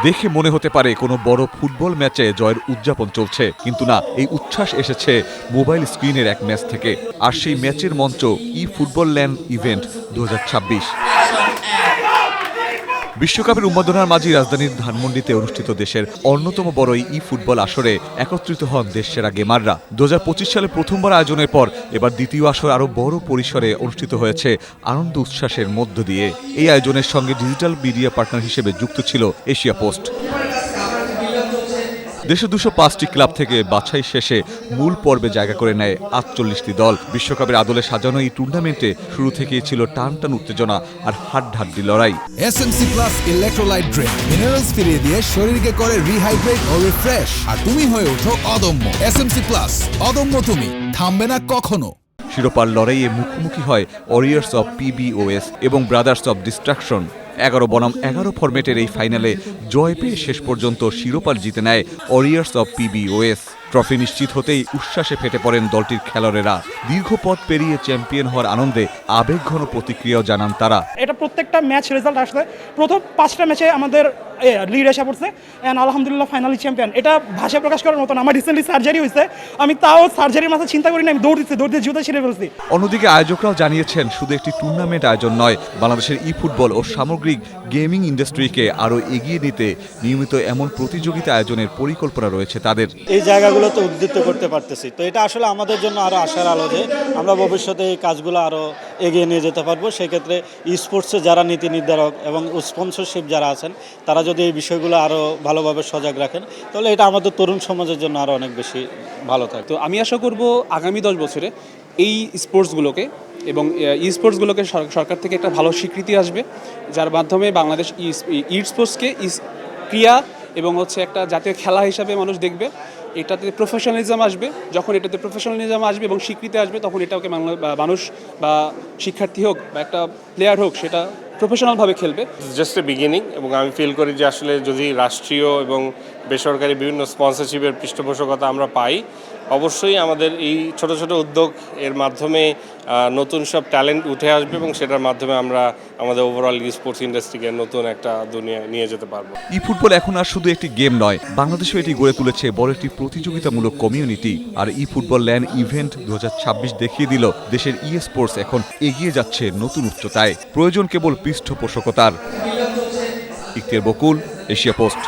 দেখে মনে হতে পারে কোনো বড় ফুটবল ম্যাচে জয়ের উদযাপন চলছে, কিন্তু না, এই উচ্ছ্বাস এসেছে মোবাইল স্ক্রিনের এক ম্যাচ থেকে। আর সেই ম্যাচের মঞ্চ ফুটবল ল্যান্ড ইভেন্ট 2026। বিশ্বকাপের উন্মাদনার মাঝে রাজধানীর ধানমন্ডিতে অনুষ্ঠিত দেশের অন্যতম বড় ফুটবল আসরে একত্রিত হন দেশসেরা গেমাররা। 2025 সালে প্রথমবার আয়োজনের পর এবার দ্বিতীয় আসর আরও বড় পরিসরে অনুষ্ঠিত হয়েছে আনন্দ উচ্ছ্বাসের মধ্য দিয়ে। এই আয়োজনের সঙ্গে ডিজিটাল মিডিয়া পার্টনার হিসেবে যুক্ত ছিল এশিয়া পোস্ট। দেশে 205টি ক্লাব থেকে বাছাই শেষে মূল পর্বে জায়গা করে নেয় 48টি দল। বিশ্বকাপের আদলে সাজানো এই টুর্নামেন্টে শুরু থেকেই ছিল টান উত্তেজনা আর হাড্ডাহাড্ডি লড়াই। SMC plus electrolyte drink minerals ফিরিয়ে দিয়ে শরীরকে করে রিহাইড্রেট ও রিফ্রেশ, আর তুমি হয়ে ওঠো অদম্য। এসএমসি প্লাস, অদম্য তুমি, থামবে না কখনো। শিরোপার লড়াইয়ে মুখোমুখি হয় ওয়ারিয়র্স অব পিবিওএস এবং ব্রাদার্স অব ডিস্ট্রাকশন। 11 বনাম 11 ফরম্যাটের এই ফাইনালে জয় পেয়ে শেষ পর্যন্ত শিরোপা জিতে নেয় ওয়ারিয়র্স অব পিবিওএস। ট্রফি নিশ্চিত হতেই উচ্ছ্বাসে ফেটে পড়েন দলটির খেলোয়াড়েরা। দীর্ঘ পথ পেরিয়ে চ্যাম্পিয়ন হওয়ার আনন্দে আবেগঘন প্রতিক্রিয়াও জানান তারা। এটা প্রত্যেকটা ম্যাচ রেজাল্ট আসলে প্রথম 5টা ম্যাচে আমাদের লিড এসে পড়ছে, অ্যান্ড আলহামদুলিল্লাহ ফাইনালি চ্যাম্পিয়ন। এটা ভাষায় প্রকাশ করার মতন। আমার রিসেন্টলি সার্জারি হয়েছে, আমি তাও সার্জারির মাথা চিন্তা করি না, আমি দৌড় দিয়ে জুতা ছিঁড়ে ফেলছি। অন্যদিকে আয়োজকরাও জানিয়েছেন শুধু একটি টুর্নামেন্ট আয়োজন নয়, বাংলাদেশের ফুটবল ও সামগ্রিক গেমিং ইন্ডাস্ট্রিকে আরও এগিয়ে নিতে নিয়মিত এমন প্রতিযোগিতা আয়োজনের পরিকল্পনা রয়েছে তাদের। এই জায়গাগুলোতে উদ্বুদ্ধ করতে পারতেছি, তো এটা আসলে আমাদের জন্য আরও আশার আলো যে আমরা ভবিষ্যতে এই কাজগুলো আরও এগিয়ে নিয়ে যেতে পারবো। সেক্ষেত্রে স্পোর্টসে যারা নীতি নির্ধারক এবং স্পন্সরশিপ যারা আছেন, তারা যদি এই বিষয়গুলো আরও ভালোভাবে সজাগ রাখেন, তাহলে এটা আমাদের তরুণ সমাজের জন্য আরও অনেক বেশি ভালো থাকে। তো আমি আশা করব আগামী 10 বছরে এই স্পোর্টসগুলোকে এবং স্পোর্টসগুলোকে সরকার থেকে একটা ভালো স্বীকৃতি আসবে, যার মাধ্যমে বাংলাদেশ স্পোর্টসকে ক্রীড়া এবং একটা জাতীয় খেলা হিসাবে মানুষ দেখবে। এটাতে প্রফেশনালিজম আসবে। যখন এটাতে প্রফেশনালিজম আসবে এবং স্বীকৃতি আসবে, তখন এটাকে মানুষ বা শিক্ষার্থী হোক বা একটা প্লেয়ার হোক, সেটা প্রফেশনালভাবে খেলবে। জাস্ট এ বিগিনিং, এবং আমি ফিল করি যে আসলে যদি রাষ্ট্রীয় এবং বেসরকারি বিভিন্ন স্পন্সরশিপের পৃষ্ঠপোষকতা আমরা পাই, অবশ্যই আমাদের এই ছোট ছোট উদ্যোগ এর মাধ্যমে নতুন সব ট্যালেন্ট উঠে আসবে এবং সেটার মাধ্যমে আমরা আমাদের ওভারঅল স্পোর্টস ইন্ডাস্ট্রিকে নতুন একটা দুনিয়া নিয়ে যেতে পারবো। ফুটবল এখন আর শুধু একটি গেম নয়, বাংলাদেশেও এটি গড়ে তুলেছে বড় একটি প্রতিযোগিতামূলক কমিউনিটি। আর ফুটবল ল্যান্ড ইভেন্ট 2026 দেখিয়ে দিল দেশের স্পোর্টস এখন এগিয়ে যাচ্ছে নতুন উচ্চতায়। প্রয়োজন কেবল পৃষ্ঠপোষকতার। ইখতিয়ার বকুল, এশিয়া পোস্ট।